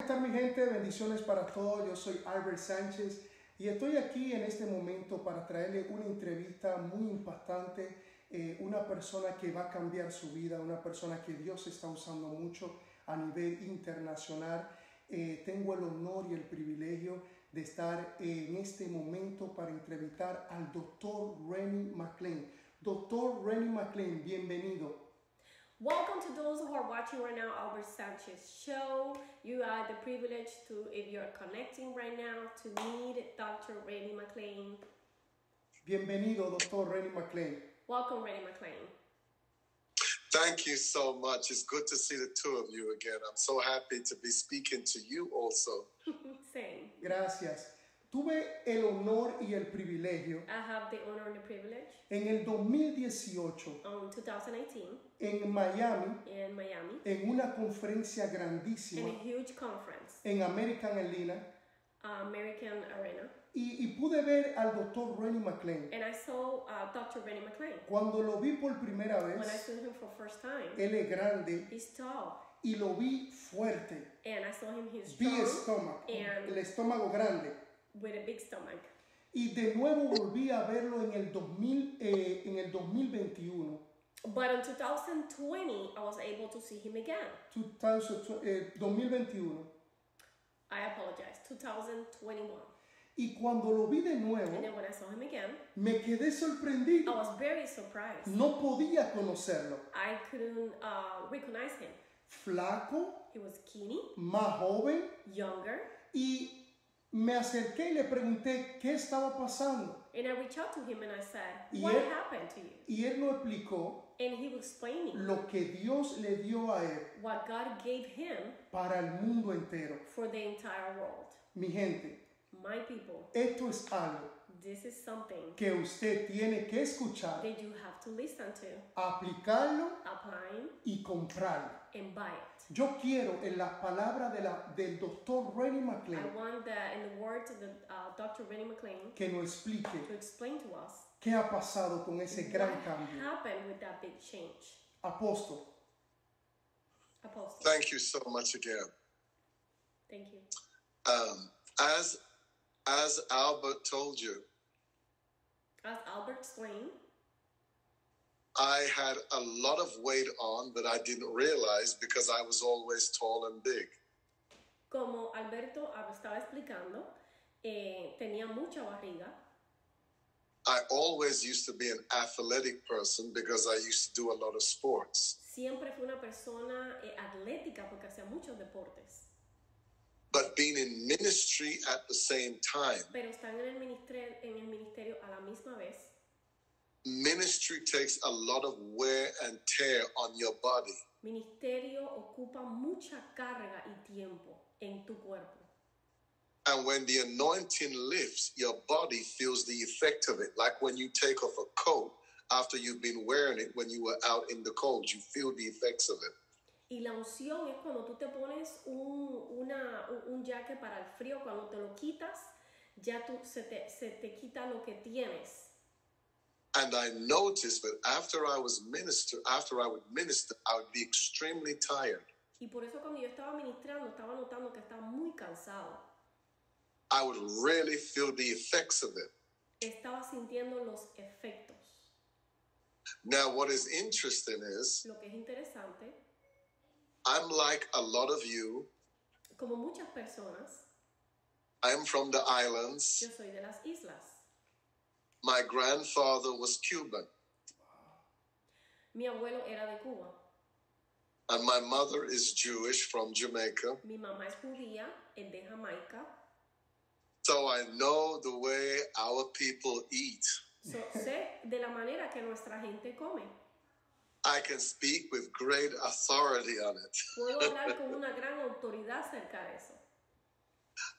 ¿Cómo están mi gente? Bendiciones para todos. Yo soy Albert Sánchez y estoy aquí en este momento para traerle una entrevista muy impactante. Una persona que va a cambiar su vida, una persona que Dios está usando mucho a nivel internacional. Tengo el honor y el privilegio de estar en este momento para entrevistar al doctor Renny McLean. Doctor Renny McLean, bienvenido. Welcome to those who are watching right now, Albert Sanchez Show. You are the privilege to, if you're connecting right now, to meet Dr. Renny McLean. Bienvenido, Dr. Renny McLean. Welcome, Renny McLean. Thank you so much. It's good to see the two of you again. I'm so happy to be speaking to you also. Same. Gracias. Tuve el honor y el privilegio I have the honor and the privilege en el 2018 on 2018 en Miami, in Miami, en una conferencia in a grandísima huge conference, en American Arena American Arena, y pude ver al doctor Renny McLean. and I saw Dr. Renny McLean. Cuando lo vi por primera When I vez, saw him for first time, él es grande he's tall, y lo vi fuerte. and I saw him, he's Vi strong, el and estómago grande. with a big stomach. Y de nuevo volví a verlo en el 2021. But in 2020, I was able to see him again. 2021. I apologize, 2021. Y cuando lo vi de nuevo, And then when I saw him again, me quedé I sorprendido. was very surprised. No podía conocerlo. I couldn't recognize him. Flaco, He was skinny, más joven, younger, y me acerqué y le pregunté qué estaba pasando. and I reached out to him and I said, Y what él- happened to you? Y él lo explicó And he was explaining lo que Dios le dio a él what God gave him para el mundo entero. for the entire world. Mi gente, My people, esto es algo this is something que usted tiene que escuchar, that you have to listen to, aplicarlo applying, y comprarlo. and buy it. Yo quiero en las palabras del doctor Renny I McLean want in the words of the Dr. Renny McLean que nos explique to explain to us qué ha pasado con ese gran what cambio. happened with that big change. Apóstol, Apostle. Thank you so much again. Thank you. As Albert told you, As Albert explained, I had a lot of weight on, but I didn't realize because I was always tall and big. como Alberto estaba explicando, tenía mucha barriga. I always used to be an athletic person because I used to do a lot of sports. Siempre fui una persona atlética porque hacía muchos deportes. But being in ministry at the same time, Pero están en el ministerio a la misma vez. ministry takes a lot of wear and tear on your body. Ministerio ocupa mucha carga y tiempo en tu cuerpo. And when the anointing lifts, your body feels the effect of it. Like when you take off a coat after you've been wearing it when you were out in the cold, you feel the effects of it. Y la unción es cuando tú te pones un jacket para el frío, cuando te lo quitas, ya se te quita lo que tienes. And I noticed that after I would minister, I would be extremely tired. Y por eso cuando yo estaba ministrando, estaba notando que estaba muy cansado. I would really feel the effects of it. Estaba sintiendo los efectos. Now, what is interesting is Lo que es interesante, I'm like a lot of you. como muchas personas, I'm from the islands. yo soy de las islas. My grandfather was Cuban, Mi abuelo era de Cuba. and my mother is Jewish from Jamaica. Mi mamá es judía, es de Jamaica. So I know the way our people eat. Sé de la manera que nuestra gente come. I can speak with great authority on it. Puedo hablar con una gran autoridad acerca de eso.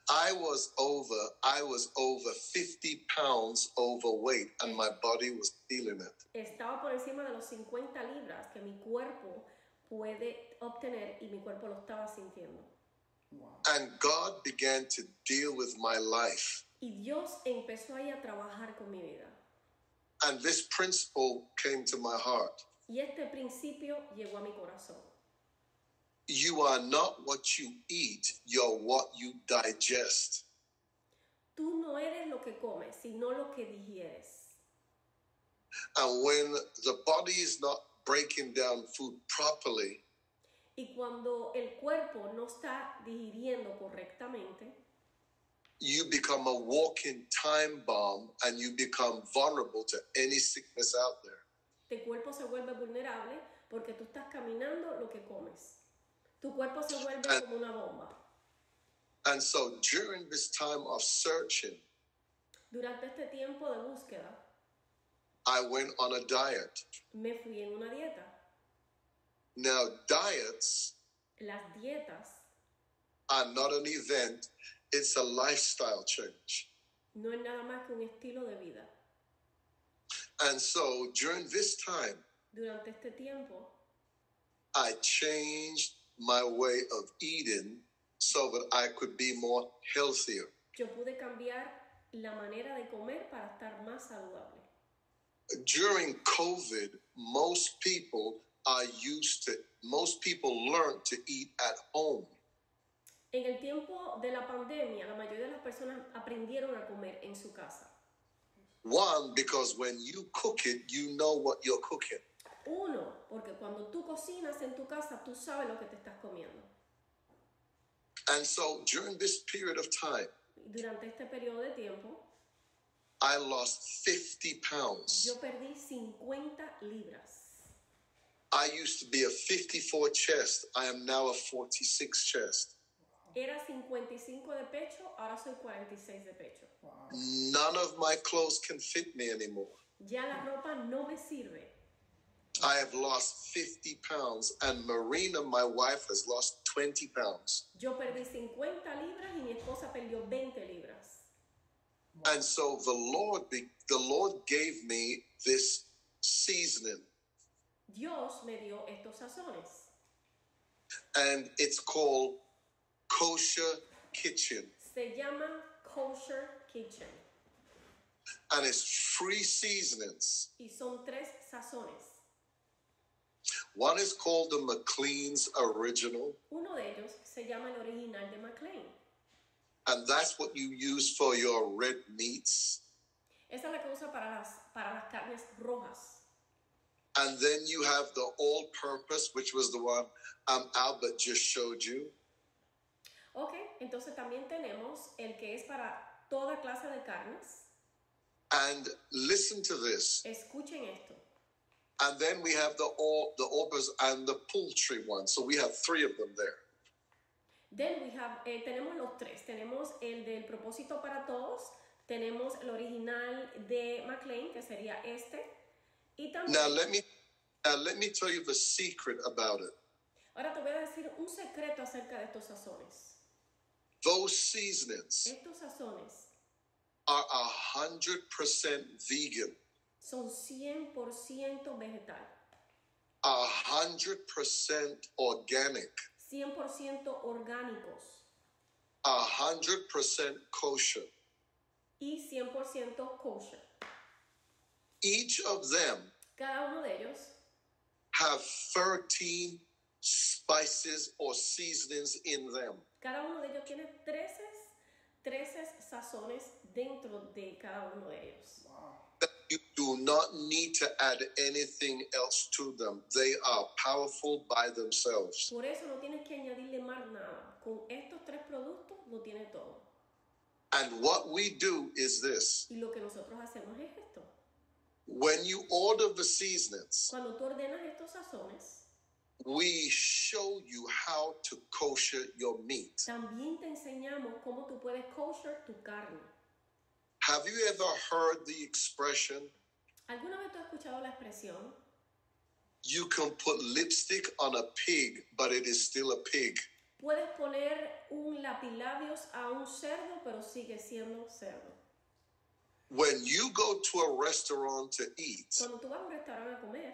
I was over 50 pounds overweight, and my body was feeling it. Estaba por encima de los 50 libras que mi cuerpo puede obtener y mi cuerpo lo estaba sintiendo. wow. And God began to deal with my life. Y Dios empezó ahí a trabajar con mi vida. And this principle came to my heart. Y este principio llegó a mi corazón. You are not what you eat, you're what you digest. Tú no eres lo que comes, sino lo que digieres. And when the body is not breaking down food properly, Y cuando el cuerpo no está digiriendo correctamente, you become a walking time bomb and you become vulnerable to any sickness out there. tu cuerpo se vuelve vulnerable porque tú estás caminando lo que comes. Tu cuerpo se vuelve como una bomba. And so during this time of searching, Durante este tiempo de búsqueda, I went on a diet. me fui en una dieta. Now, diets Las dietas are not an event, it's a lifestyle change. no es nada más que un estilo de vida. And so during this time, Durante este tiempo, I changed my way of eating so that I could be more healthier. yo pude cambiar la manera de comer para estar más saludable. During COVID, most people learn to eat at home. En el tiempo de la pandemia, la mayoría de las personas aprendieron a comer en su casa. One, because when you cook it, you know what you're cooking. Uno, porque cuando tú cocinas en tu casa, tú sabes lo que te estás comiendo. And so during this period of time, Durante este periodo de tiempo, I lost 50 pounds. yo perdí 50 libras. I used to be a 54 chest. I am now a 46 chest. Era 55 de pecho, ahora soy 46 de pecho. None of my clothes can fit me anymore. Ya la ropa no me sirve. I have lost 50 pounds, and Marina, my wife, has lost 20 pounds. Yo perdí 50 libras y mi esposa perdió 20 libras. And so the Lord gave me this seasoning, Dios me dio estos sazones. and it's called Kosher Kitchen. Se llama Kosher Kitchen. And it's 3 seasonings. Y son 3 sazones. One is called the McLean's Original, Uno de ellos se llama el original de McLean. and that's what you use for your red meats. Esa es la que usa para las carnes rojas. And then you have the all-purpose, which was the one Albert just showed you. Ok, entonces también tenemos el que es para toda clase de carnes. And listen to this. Escuchen esto. And then we have the all-purpose and the poultry one. So we have 3 of them there. Then we have, tenemos los 3. Tenemos el del propósito para todos. Tenemos el original de McLean, que sería este. Y también, Now let me tell you the secret about it. ahora te voy a decir un secreto acerca de estos sazones. Those seasonings Estos sazones are 100% vegan, son 100% vegetal, 100% organic, 100% orgánicos 100% kosher. y 100% kosher. Each of them Cada uno de ellos have 13 spices or seasonings in them. Cada uno de ellos tiene 13 sazones dentro de cada uno de ellos. You do not need to add anything else to them. They are powerful by themselves. Por eso no tienes que añadirle más nada. Con estos 3 productos lo tiene todo. And what we do is this. Y lo que nosotros hacemos es esto. When you order the seasonings, Cuando tú ordenas estos sazones, we show you how to kosher your meat. también te enseñamos cómo tú puedes kosher tu carne. Have you ever heard the expression, ¿Alguna vez tú has escuchado la expresión? you can put lipstick on a pig, but it is still a pig? Puedes poner un lapilabios a un cerdo, pero sigue siendo cerdo. When you go to a restaurant to eat, Cuando tú vas a un restaurante a comer,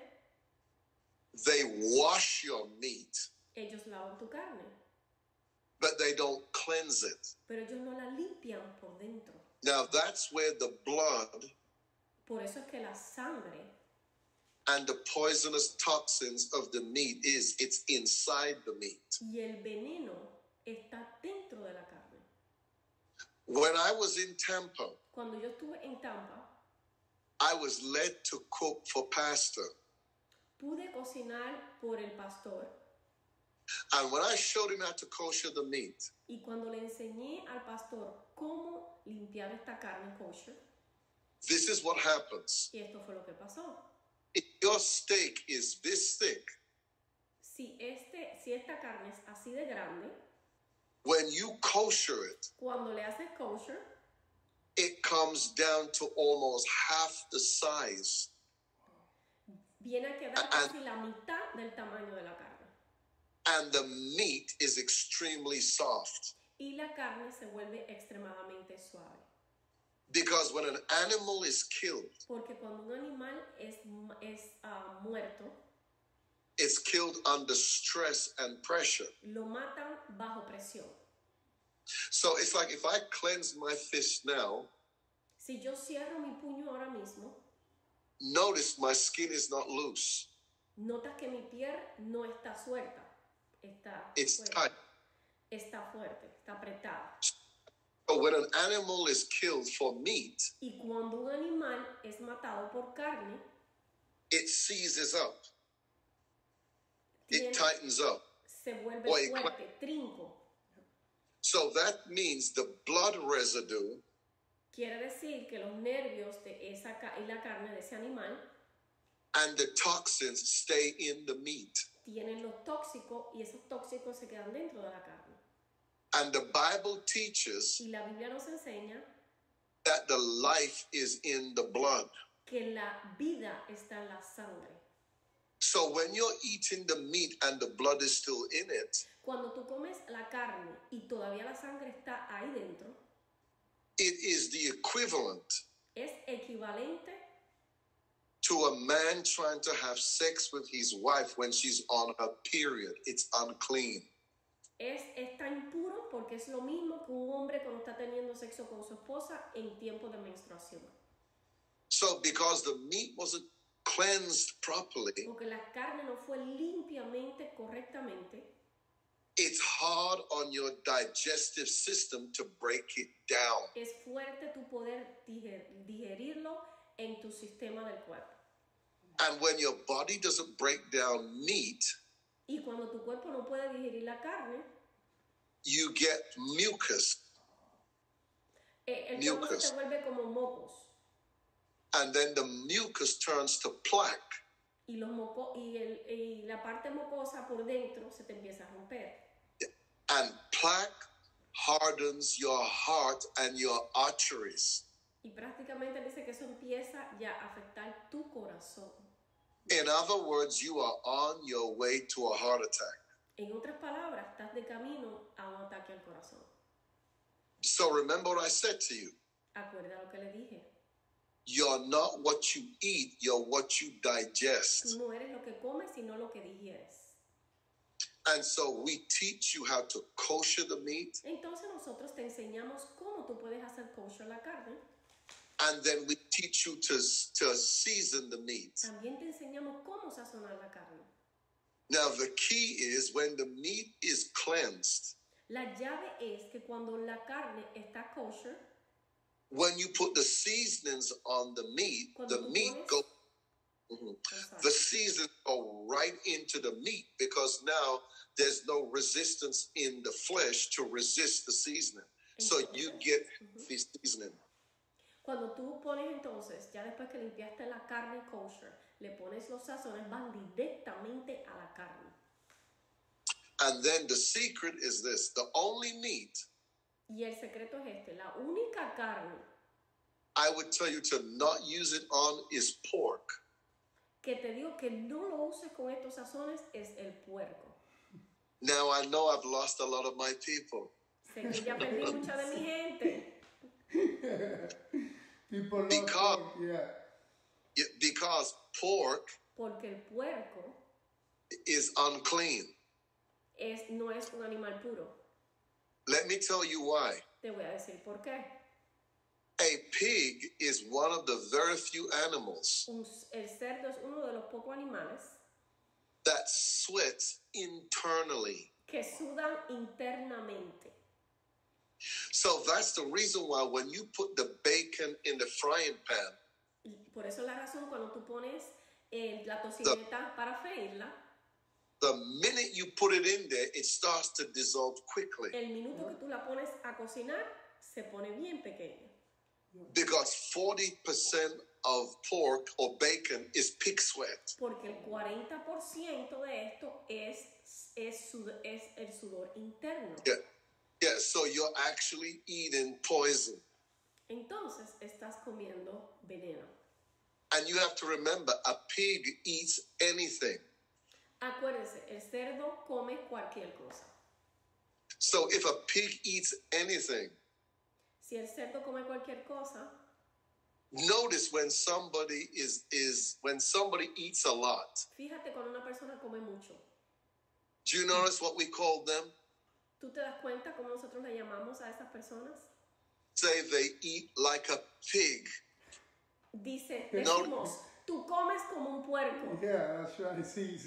they wash your meat, ellos lavan tu carne, but they don't cleanse it. pero ellos no la limpian por dentro. Now that's where the blood Por eso es que la sangre And the poisonous toxins of the meat it's inside the meat. Y el veneno está dentro de la carne. When I was in Tampa, Cuando yo estuve en Tampa, I was led to cook for pastor. pude cocinar por el pastor. And when I showed him how to kosher the meat, Y cuando le enseñé al pastor cómo limpiar esta carne kosher, this is what happens. y esto fue lo que pasó. If your steak is this thick, Si esta carne es así de grande, when you kosher it, cuando le haces kosher, it comes down to almost half the size. viene a quedar casi la mitad del tamaño de la carne. And the meat is extremely soft. Y la carne se vuelve extremadamente suave. Because when an animal is killed, Porque cuando un animal es muerto, it's killed under stress and pressure. lo matan bajo presión. So it's like if I cleanse my fist now, Si yo cierro mi puño ahora mismo, notice my skin is not loose. notas que mi piel no está suelta. It's fuerte. tight. Está fuerte, está apretada. But when an animal is killed for meat, Y cuando un animal es matado por carne, it seizes up. It tightens up. se vuelve Oye, fuerte, trinco. So that means the blood residue Quiere decir que los nervios de y la carne de ese animal and the toxins stay in the meat. tienen los tóxicos y esos tóxicos se quedan dentro de la carne. And the Bible teaches Y la Biblia nos enseña that the life is in the blood. que la vida está en la sangre. So when you're eating the meat and the blood is still in it, Cuando tú comes la carne y todavía la sangre está ahí dentro, it is the equivalent es equivalente to a man trying to have sex with his wife when she's on her period. It's unclean. está impuro porque es lo mismo que un hombre cuando está teniendo sexo con su esposa en tiempo de menstruación. So because the meat wasn't cleansed properly, Porque la carne no fue limpiamente, correctamente, it's hard on your digestive system to break it down. es fuerte tu poder digerirlo en tu sistema del cuerpo. And when your body doesn't break down meat, Y cuando tu cuerpo no puede digerir la carne, you get mucus. el cuerpo se Mucus. te vuelve como mocos. And then the mucus turns to plaque. Y, y la parte mocosa por dentro se te empieza a romper. And plaque hardens your heart and your arteries. Y prácticamente dice que eso empieza ya a afectar tu corazón. In other words, you are on your way to a heart attack. En otras palabras, estás de camino a un ataque al corazón. So remember what I said to you. Acuerda lo que le dije. You're not what you eat, you're what you digest. Tú no eres lo que comes, sino lo que digieres. And so we teach you how to kosher the meat, Entonces nosotros te enseñamos cómo tú puedes hacer kosher la carne. and then we teach you to season the meat. También te enseñamos cómo sazonar la carne. Now the key is when the meat is cleansed, La llave es que cuando la carne está kosher, when you put the seasonings on the meat, Cuando the tú meat pones- goes, I'm sorry. the seasons go right into the meat because now there's no resistance in the flesh to resist the seasoning. So you get the seasoning. Cuando tú pones entonces, ya después que limpiaste la carne kosher, le pones los sazones, van directamente a la carne. And then the secret is this: the only meat Y el secreto es este, la única carne I would tell you to not use it on is pork. que te digo que no lo uses con estos sazones es el puerco. Now I know I've lost a lot of my people. Sé que ya perdí mucha de mi gente. People love Because- pork, yeah. Because pork Porque el puerco is unclean. no es un animal puro. Let me tell you why. Te voy a decir por qué. A pig is one of the very few animals El cerdo es uno de los pocos animales that sweats internally. que sudan internamente. So that's the reason why when you put the bacon in the frying pan, Y por eso es la razón cuando tú pones la tocineta para freírla, the minute you put it in there, it starts to dissolve quickly. el minuto que tú la pones a cocinar, se pone bien pequeña. Because 40% of pork or bacon is pig sweat. Porque el 40% de esto es el sudor interno. Yeah, so you're actually eating poison. Entonces estás comiendo veneno. And you have to remember, a pig eats anything. Acuérdense, el cerdo come cualquier cosa. So if a pig eats anything, Si el cerdo come cualquier cosa, notice when somebody when somebody eats a lot. fíjate cuando una persona come mucho. Do you notice what we call them? ¿Tú te das cuenta cómo nosotros le llamamos a estas personas? Say they eat like a pig. Decimos, tú comes como un puerco. Yeah, that's right. Sí,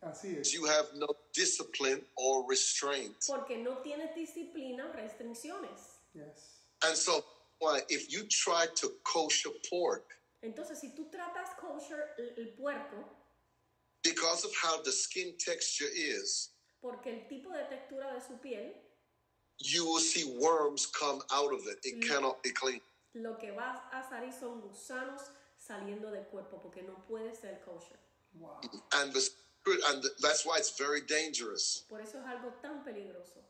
así es. You have no discipline or restraint. Porque no tienes disciplina o restricciones. Yes. And so why if you try to kosher pork, Entonces, si tú tratas kosher el puerco, because of how the skin texture is, porque el tipo de textura de su piel, you will see worms come out of it. It cannot be clean. lo que vas a salir son gusanos saliendo del cuerpo, porque no puede ser kosher. Wow. And that's why it's very dangerous. Por eso es algo tan peligroso.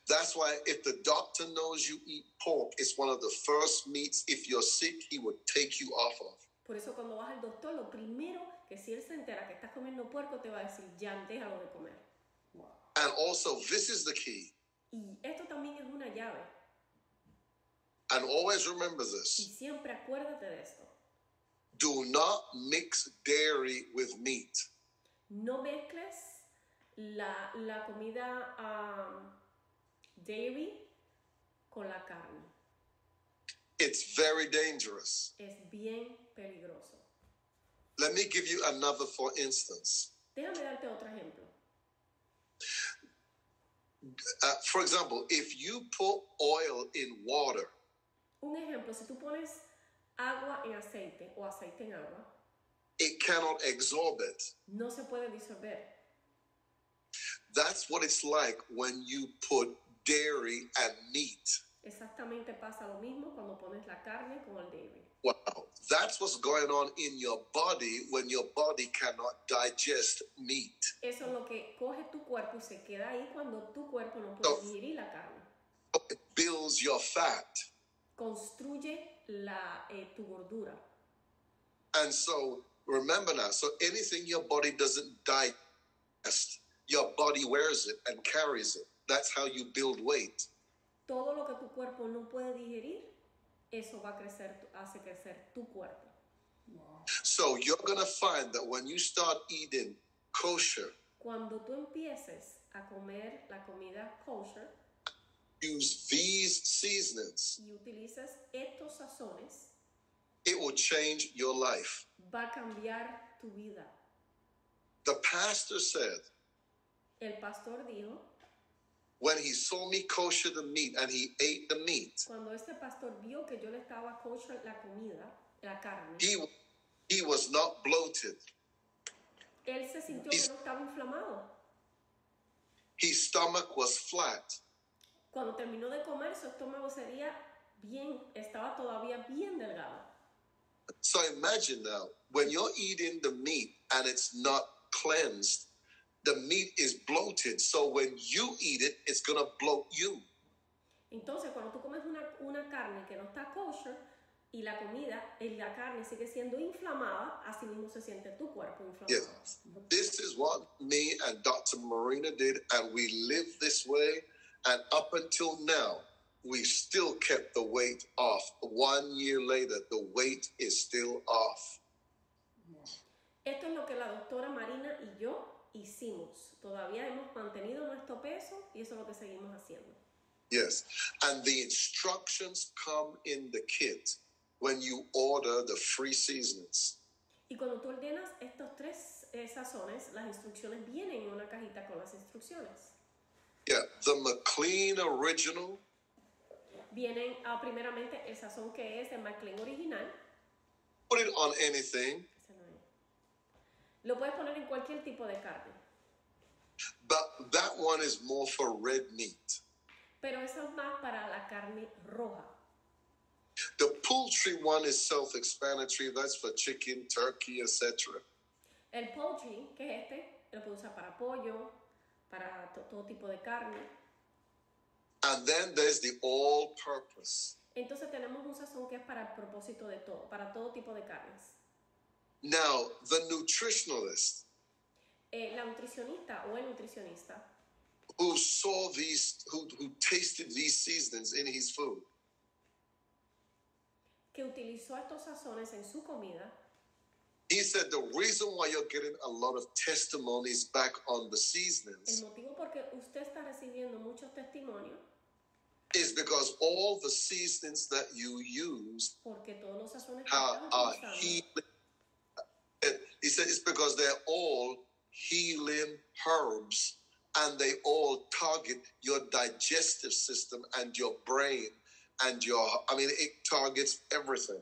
That's why if the doctor knows you eat pork, it's one of the first meats, if you're sick, he would take you off of. Por eso cuando vas al doctor, lo primero que si él se entera que estás comiendo puerco, te va a decir, ya, déjalo de comer. Wow. And also, this is the key. Y esto también es una llave. And always remember Y this. siempre acuérdate de esto. Do not mix dairy with meat. No mezcles la comida dairy con la carne. It's very dangerous. Es bien peligroso. Let me give you another for instance. Déjame darte otro ejemplo. For example, if you put oil in water, Un ejemplo, si tú pones agua en aceite o aceite en agua, it cannot absorb it. no se puede disolver. That's what it's like when you put dairy and meat. Exactamente pasa lo mismo cuando pones la carne con el dairy. Wow. That's what's going on in your body when your body cannot digest meat. Eso es lo que coge tu cuerpo y se queda ahí cuando tu cuerpo no puede digerir la carne. It builds your fat. Construye tu gordura. And so remember now, so anything your body doesn't digest, your body wears it and carries it. That's how you build weight. Todo lo que tu cuerpo no puede digerir, eso va a hace crecer tu cuerpo. Wow. So you're going to find that when you start eating kosher, Cuando tú empieces a comer la comida kosher use these seasonings, y utilizas estos sazones, it will change your life. va a cambiar tu vida. The pastor said, El pastor dijo, when he saw me kosher the meat and he ate the meat, cuando este pastor vio que yo le estaba kosher la comida, la carne, he was not bloated. él se sintió que no estaba inflamado. His stomach was flat. Cuando terminó de comer, su estómago estaba todavía bien delgado. So imagine now, when you're eating the meat and it's not cleansed, the meat is bloated. So when you eat it, it's going to bloat you. Entonces, cuando tú comes una carne que no está kosher y la carne sigue siendo inflamada, así mismo se siente tu cuerpo inflamado. Yes. This is what me and Dr. Marina did, and we live this way. And up until now, we still kept the weight off. 1 year later, the weight is still off. Esto es lo que la doctora Marina y yo hicimos. Todavía hemos mantenido nuestro peso y eso es lo que seguimos haciendo. Yes. And the instructions come in the kit when you order the free seasonings. Y cuando tú ordenas estos tres sazones, las instrucciones vienen en una cajita con las instrucciones. Yeah, the McLean original. Vienen primeramente el sazón que es el McLean original. Put it on anything. Lo puedes poner en cualquier tipo de carne. But that one is more for red meat. Pero eso es más para la carne roja. The poultry one is self-explanatory. That's for chicken, turkey, etc. El poultry, que es lo puedes usar para pollo, para todo tipo de carne. And then there's the all-purpose. Entonces tenemos un sazón que es para el propósito de todo, para todo tipo de carnes. Now, the nutritionalist La nutricionista o el nutricionista who saw these, who tasted these seasonings in his food, que utilizó estos sazones en su comida, he said the reason why you're getting a lot of testimonies back on the el seasonings motivo por qué usted está recibiendo muchos testimonios, is because all the seasonings that you use porque todos los sazones que are están utilizando, healing. He said it's because they're all healing herbs and they all target your digestive system and your brain and it targets everything.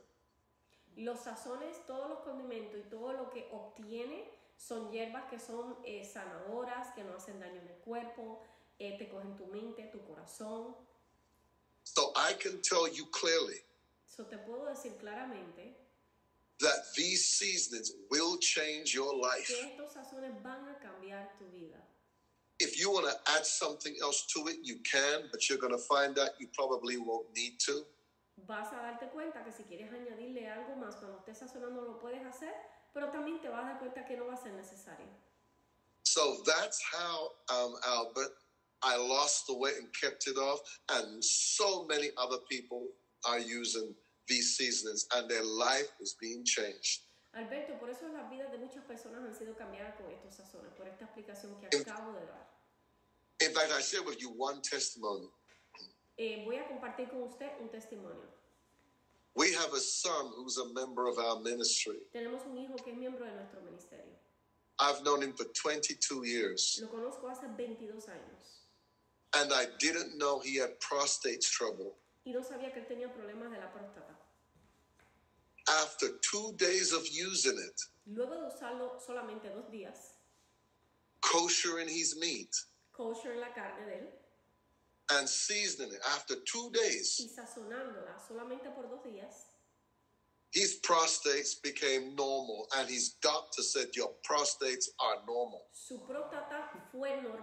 los sazones, todos los condimentos y todo lo que obtiene son hierbas que son sanadoras, que no hacen daño en el cuerpo, te cogen tu mente, tu corazón. So I can tell you clearly So te puedo decir claramente that these seasonings will change your life. que estos sazones van a cambiar tu vida. If you want to add something else to it, you can, but you're going to find out you probably won't need to. Vas a darte cuenta que si quieres añadirle algo más cuando estés sazonando lo puedes hacer, pero también te vas a dar cuenta que no va a ser necesario. So that's how, Albert, I lost the weight and kept it off, and so many other people are using these seasonings, and their life is being changed. Alberto, por eso las vidas de muchas personas han sido cambiadas con estos sazones, por esta explicación que acabo de dar. In fact, I share with you one testimony. Voy a compartir con usted un testimonio. We have a son who's a member of our ministry. Tenemos un hijo que es miembro de nuestro ministerio. I've known him for 22 years, Lo conozco hace 22 años and I didn't know he had prostate trouble. y no sabía que él tenía problemas de la próstata. After 2 days of using it, Luego de usarlo solamente 2 días, koshering his meat, kosher en la carne de él and seasoning it, after 2 days, y sazonándola solamente por 2 días, his prostates became normal, and his doctor said, your prostates are normal. su próstata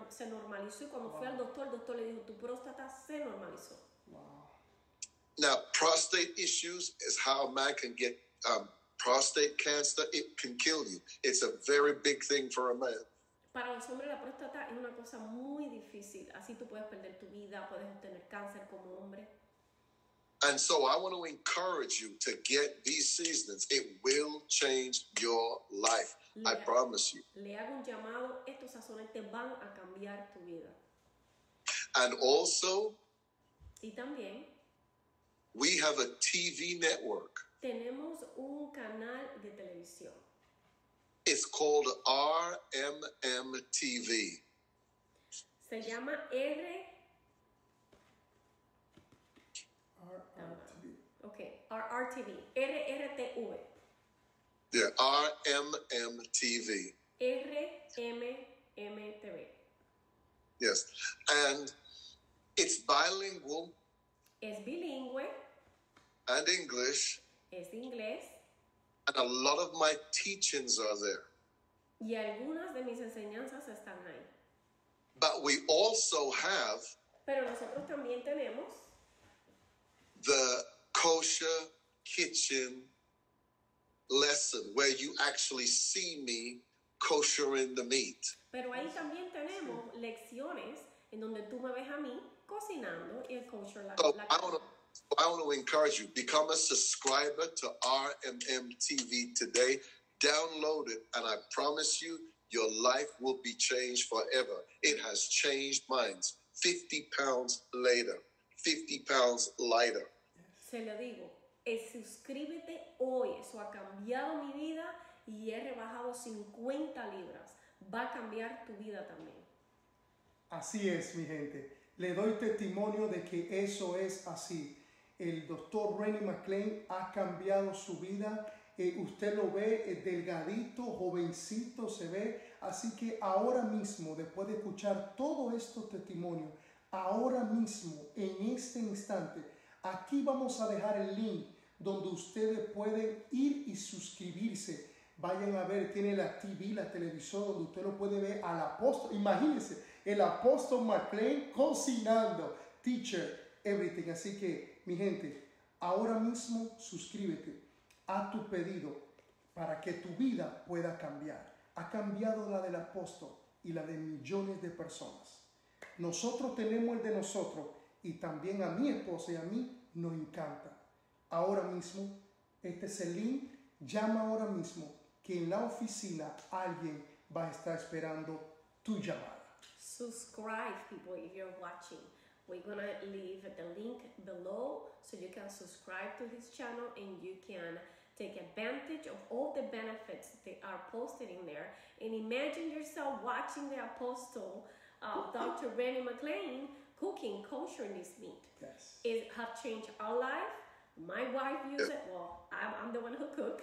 se normalizó y cuando fue al doctor, el doctor le dijo, tu próstata se normalizó. Now, prostate issues is how a man can get prostate cancer. It can kill you. It's a very big thing for a man. Para los hombres la próstata es una cosa muy difícil, así tú puedes perder tu vida, puedes obtener cáncer como hombre. And so I want to encourage you to get these seasonings. It will change your life. I promise you. Le hago un llamado, estos sazones te van a cambiar tu vida. And also, Y también we have a TV network. tenemos un canal de televisión. It's called RMM TV. Se llama RRTV, RRTV, Yeah, RMM TV. RMMTV. Yes. And it's bilingual Es bilingüe, and English. es de inglés And a lot of my teachings are there. y algunas de mis enseñanzas están ahí. But we also have Pero nosotros también tenemos the kosher kitchen lesson where you actually see me koshering the meat. Pero ahí también tenemos lecciones en donde tú me ves a mí cocinando y el kosher la So carne. I want to encourage you, become a subscriber to RMM TV today. Download it, and I promise you, your life will be changed forever. It has changed mine. 50 pounds later, 50 pounds lighter. Se lo digo, suscríbete hoy, eso ha cambiado mi vida y he rebajado 50 libras. Va a cambiar tu vida también. Así es, mi gente. Le doy testimonio de que eso es así. El doctor Renny McLean ha cambiado su vida. Usted lo ve delgadito, jovencito se ve. Así que ahora mismo, después de escuchar todos estos testimonios, ahora mismo, en este instante, aquí vamos a dejar el link donde ustedes pueden ir y suscribirse. Vayan a ver, tiene la TV, la televisor, donde usted lo puede ver al apóstol. Imagínense, el apóstol McLean cocinando, teacher, everything. Así que, mi gente, ahora mismo suscríbete, haz tu pedido para que tu vida pueda cambiar. Ha cambiado la del apóstol y la de millones de personas. Nosotros tenemos el de nosotros y también a mi esposa y a mí nos encanta. Ahora mismo, este es el link. Llama ahora mismo que en la oficina alguien va a estar esperando tu llamada. Subscribe, people, if you're watching. We're going to leave the link below so you can subscribe to his channel and you can take advantage of all the benefits that are posted in there. And imagine yourself watching the apostle, Dr. Renny McLean, cooking kosher this meat. Yes. It have changed our life. My wife uses it. Well, I'm the one who cook.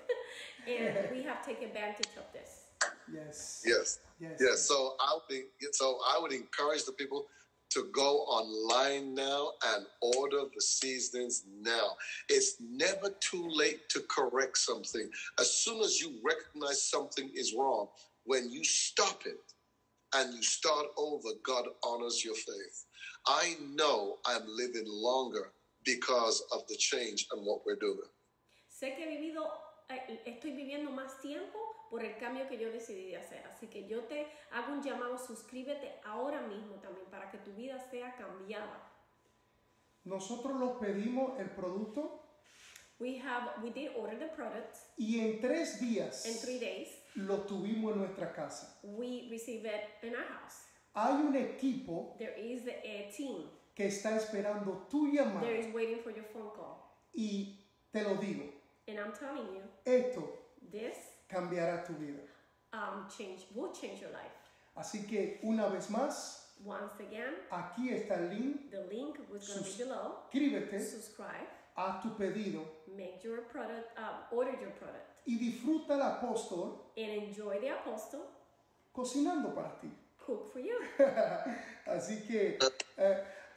And we have taken advantage of this. Yes. So I would encourage the people to go online now and order the seasonings now. It's never too late to correct something. As soon as you recognize something is wrong, when you stop it and you start over, God honors your faith. I know I'm living longer because of the change and what we're doing. Sé que estoy viviendo más tiempo por el cambio que yo decidí de hacer. Así que yo te hago un llamado, suscríbete ahora mismo también para que tu vida sea cambiada. Nosotros los pedimos el producto. We did order the products. Y en 3 días. In 3 days. Lo tuvimos en nuestra casa. We received it in our house. Hay un equipo. There is a team. Que está esperando tu llamada. There is waiting for your phone call. Y te lo digo. And I'm telling you. This cambiará tu vida. Will change your life. Así que una vez más, once again, aquí está el link. The link was going to be below. Suscríbete. Subscribe. Haz tu pedido. Make your product. Order your product. Y disfruta al apóstol. And enjoy the apostle. Cocinando para ti. Cook for you. Así que,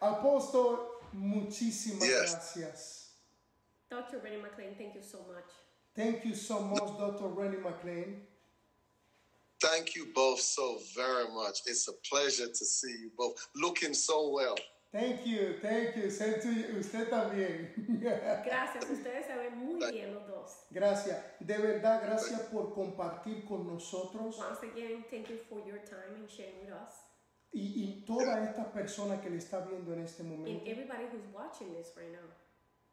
apóstol, muchísimas gracias. Dr. Renny McLean, thank you so much. Thank you so much, Dr. Renny McLean. Thank you both so very much. It's a pleasure to see you both looking so well. Thank you. Same to you. Usted también. Gracias, ustedes se ven muy bien los dos. Gracias, de verdad, gracias por compartir con nosotros. Once again, thank you for your time and sharing with us. Y toda esta persona que le está viendo en este momento. And everybody who's watching this right now.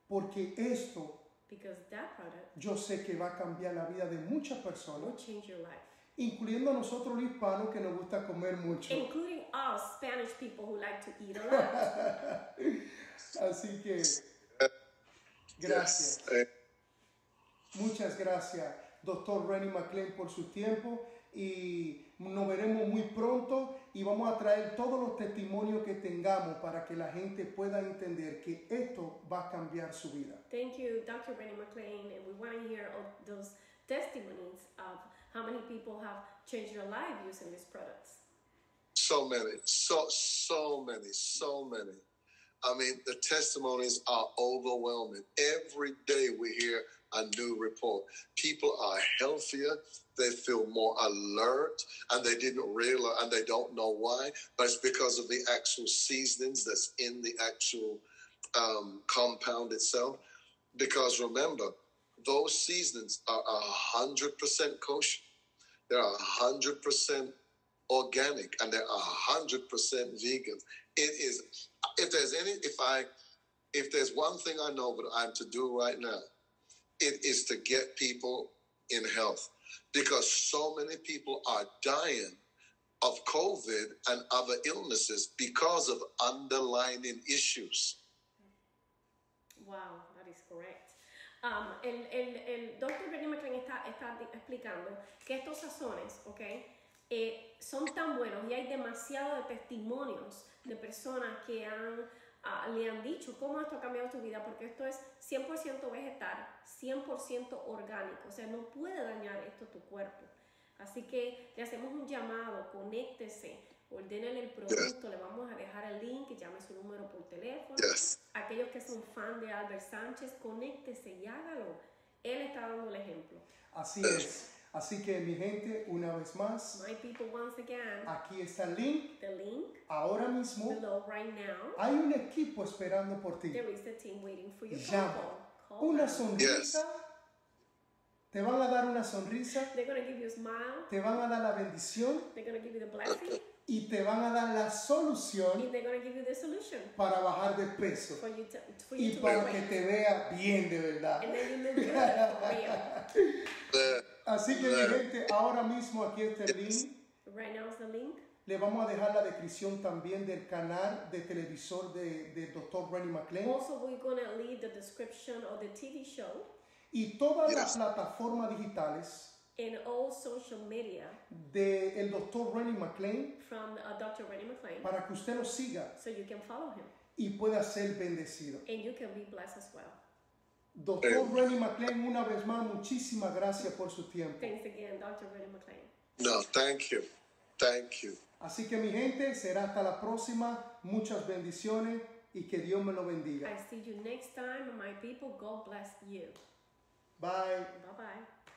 Porque esto, because that product, yo sé que va a cambiar la vida de muchas personas. Will change your life. Incluyendo a nosotros los hispanos que nos gusta comer mucho. Including us Spanish people who like to eat a lot. Así que, gracias. Muchas gracias, Dr. Renny McLean, por su tiempo. Y nos veremos muy pronto y vamos a traer todos los testimonios que tengamos para que la gente pueda entender que esto va a cambiar su vida. Thank you, Dr. Renny McLean, and we want to hear all those testimonies of how many people have changed their life using these products. So many. I mean, the testimonies are overwhelming. Every day we hear a new report. People are healthier. They feel more alert, and they didn't realize, and they don't know why, but it's because of the actual seasonings that's in the actual compound itself. Because remember, those seasonings are 100% kosher. They're 100% organic, and they're 100% vegan. It is. If there's one thing I know that I'm to do right now, it is to get people in health, because so many people are dying of COVID and other illnesses because of underlying issues. Wow, that is correct. El doctor Renny McLean está explicando que estos sazones, ¿ok? Son tan buenos y hay demasiado de testimonios de personas que le han dicho cómo esto ha cambiado tu vida, porque esto es 100% vegetal, 100% orgánico, o sea, no puede dañar esto tu cuerpo. Así que le hacemos un llamado, conéctese, ordénele el producto, le vamos a dejar el link, llame su número por teléfono. Aquellos que son fan de Albert Sánchez, conéctese y hágalo. Él está dando el ejemplo. Así es. Así que mi gente, una vez más, My people, once again, aquí está el link. the link Ahora mismo below right now. hay un equipo esperando por ti. There is a team waiting for your Llama. phone call. Una them. sonrisa. Te van a dar una sonrisa. They're going to give you a smile. Te van a dar la bendición. They're going to give you the blessing. Y te van a dar la solución And they're going to give you the solution para bajar de peso. for you Y to para lose que weight. te vea bien de verdad. And then you look good for real. Así que mi gente, ahora mismo aquí está el link. Right now is the link. Le vamos a dejar la descripción también del canal de televisor del Dr. Renny McLean. Also, we're going to leave the description of the TV show Y todas las plataformas digitales and all social media del Dr. Renny McLean from Dr. Renny McLean, para que usted lo siga so you can follow him y pueda ser bendecido. and you can be blessed as well. Dr. Renny McLean, una vez más, muchísimas gracias por su tiempo. Thanks again, Dr. Renny McLean. No, thank you. Thank you. Así que mi gente, será hasta la próxima. Muchas bendiciones y que Dios me lo bendiga. I see you next time, my people. God bless you. Bye. Bye-bye.